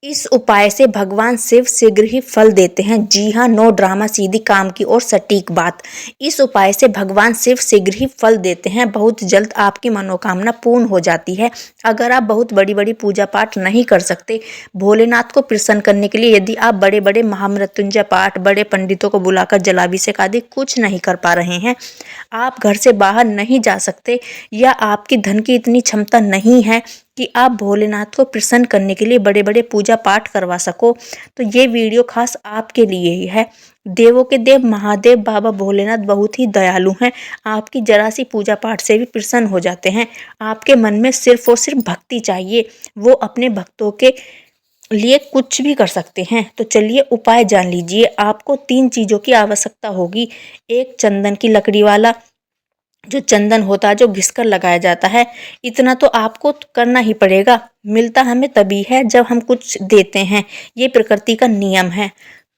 इस उपाय से भगवान शिव शीघ्र ही फल देते हैं। जी हाँ, नो ड्रामा, सीधी काम की और सटीक बात। इस उपाय से भगवान शिव शीघ्र ही फल देते हैं। बहुत जल्द आपकी मनोकामना पूर्ण हो जाती है। अगर आप बहुत बड़ी बड़ी पूजा पाठ नहीं कर सकते, भोलेनाथ को प्रसन्न करने के लिए यदि आप बड़े बड़े महामृत्युंजय पाठ, बड़े पंडितों को बुलाकर जलाभिषेक आदि कुछ नहीं कर पा रहे हैं, आप घर से बाहर नहीं जा सकते, या आपकी धन की इतनी क्षमता नहीं है कि आप भोलेनाथ को प्रसन्न करने के लिए बड़े बड़े पूजा पाठ करवा सको, तो ये वीडियो खास आपके लिए ही है। देवों के देव महादेव बाबा भोलेनाथ बहुत ही दयालु हैं। आपकी जरा सी पूजा पाठ से भी प्रसन्न हो जाते हैं। आपके मन में सिर्फ और सिर्फ भक्ति चाहिए, वो अपने भक्तों के लिए कुछ भी कर सकते हैं। तो चलिए उपाय जान लीजिए। आपको 3 चीज़ों की आवश्यकता होगी। एक, चंदन की लकड़ी वाला जो चंदन होता है, जो घिसकर लगाया जाता है। इतना तो आपको करना ही पड़ेगा। मिलता हमें तभी है जब हम कुछ देते हैं, ये प्रकृति का नियम है।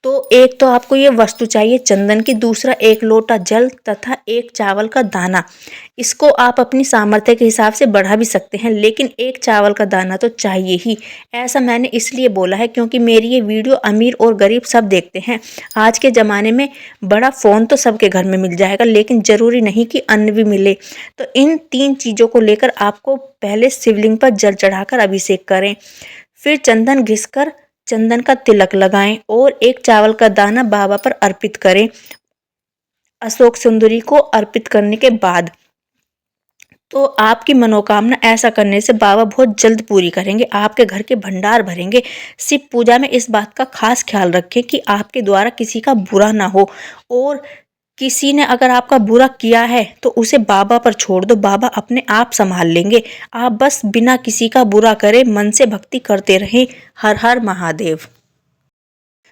तो एक तो आपको ये वस्तु चाहिए चंदन की, दूसरा 1 लोटा जल तथा 1 चावल का दाना। इसको आप अपनी सामर्थ्य के हिसाब से बढ़ा भी सकते हैं, लेकिन 1 चावल का दाना तो चाहिए ही। ऐसा मैंने इसलिए बोला है क्योंकि मेरी ये वीडियो अमीर और गरीब सब देखते हैं। आज के ज़माने में बड़ा फ़ोन तो सबके घर में मिल जाएगा, लेकिन ज़रूरी नहीं कि अन्न भी मिले। तो इन 3 चीज़ों को लेकर आपको पहले शिवलिंग पर जल चढ़ाकर अभिषेक करें, फिर चंदन घिसकर चंदन का तिलक लगाएं और 1 चावल का दाना बाबा पर अर्पित करें। अशोक सुंदरी को अर्पित करने के बाद तो आपकी मनोकामना ऐसा करने से बाबा बहुत जल्द पूरी करेंगे। आपके घर के भंडार भरेंगे। शिव पूजा में इस बात का खास ख्याल रखें कि आपके द्वारा किसी का बुरा ना हो, और किसी ने अगर आपका बुरा किया है तो उसे बाबा पर छोड़ दो, बाबा अपने आप संभाल लेंगे। आप बस बिना किसी का बुरा करे मन से भक्ति करते रहें। हर हर महादेव।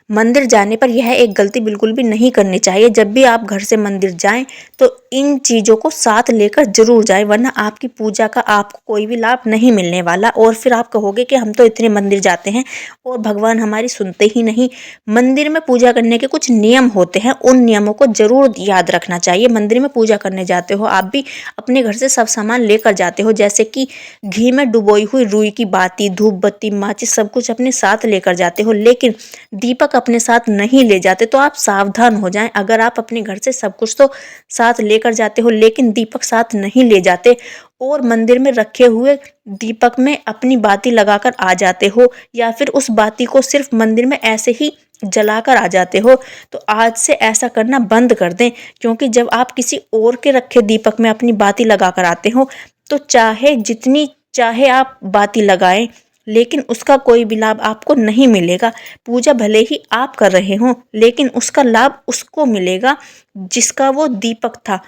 मंदिर जाने पर यह एक गलती बिल्कुल भी नहीं करनी चाहिए। जब भी आप घर से मंदिर जाएं तो इन चीज़ों को साथ लेकर जरूर जाएं, वरना आपकी पूजा का आपको कोई भी लाभ नहीं मिलने वाला, और फिर आप कहोगे कि हम तो इतने मंदिर जाते हैं और भगवान हमारी सुनते ही नहीं। मंदिर में पूजा करने के कुछ नियम होते हैं, उन नियमों को जरूर याद रखना चाहिए। मंदिर में पूजा करने जाते हो, आप भी अपने घर से सब सामान लेकर जाते हो, जैसे कि घी में डुबोई हुई रुई की बाती, धूप बत्ती, माचिस, सब कुछ अपने साथ लेकर जाते हो, लेकिन दीपक अपने साथ नहीं ले जाते। तो आप सावधान हो जाएं। अगर आप अपने घर से सब कुछ तो साथ लेकर जाते हो, लेकिन दीपक साथ नहीं ले जाते और मंदिर में रखे हुए दीपक में अपनी बाती लगाकर आ जाते हो, या फिर उस बाती को सिर्फ मंदिर में ऐसे ही जलाकर आ जाते हो, तो आज से ऐसा करना बंद कर दें। क्योंकि जब आप किसी और के रखे दीपक में अपनी बाती लगाकर आते हो, तो चाहे जितनी चाहे आप बाती लगाएं, लेकिन उसका कोई भी लाभ आपको नहीं मिलेगा। पूजा भले ही आप कर रहे हो, लेकिन उसका लाभ उसको मिलेगा जिसका वो दीपक था।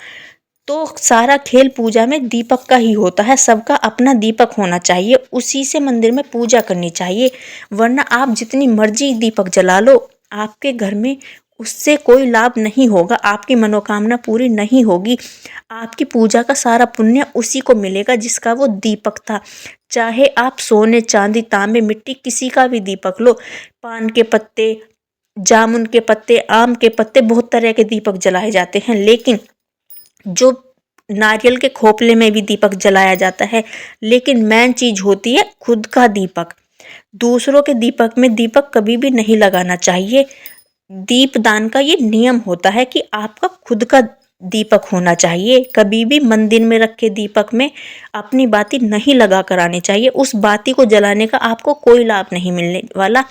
तो सारा खेल पूजा में दीपक का ही होता है। सबका अपना दीपक होना चाहिए, उसी से मंदिर में पूजा करनी चाहिए। वरना आप जितनी मर्जी दीपक जला लो, आपके घर में उससे कोई लाभ नहीं होगा, आपकी मनोकामना पूरी नहीं होगी। आपकी पूजा का सारा पुण्य उसी को मिलेगा जिसका वो दीपक था। चाहे आप सोने, चांदी, तांबे, मिट्टी, किसी का भी दीपक लो, पान के पत्ते, जामुन के पत्ते, आम के पत्ते, बहुत तरह के दीपक जलाए जाते हैं, लेकिन जो नारियल के खोपले में भी दीपक जलाया जाता है। लेकिन मेन चीज होती है खुद का दीपक। दूसरों के दीपक में दीपक कभी भी नहीं लगाना चाहिए। दीपदान का ये नियम होता है कि आपका खुद का दीपक होना चाहिए। कभी भी मंदिर में रखे दीपक में अपनी बाती नहीं लगा कर आनी चाहिए। उस बाती को जलाने का आपको कोई लाभ नहीं मिलने वाला।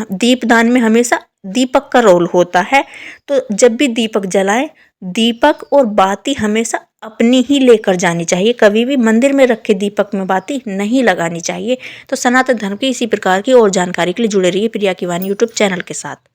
दीपदान में हमेशा दीपक का रोल होता है। तो जब भी दीपक जलाएं, दीपक और बाती हमेशा अपनी ही लेकर जानी चाहिए। कभी भी मंदिर में रखे दीपक में बाती नहीं लगानी चाहिए। तो सनातन धर्म की इसी प्रकार की और जानकारी के लिए जुड़े रहिए प्रिया की वाणी यूट्यूब चैनल के साथ।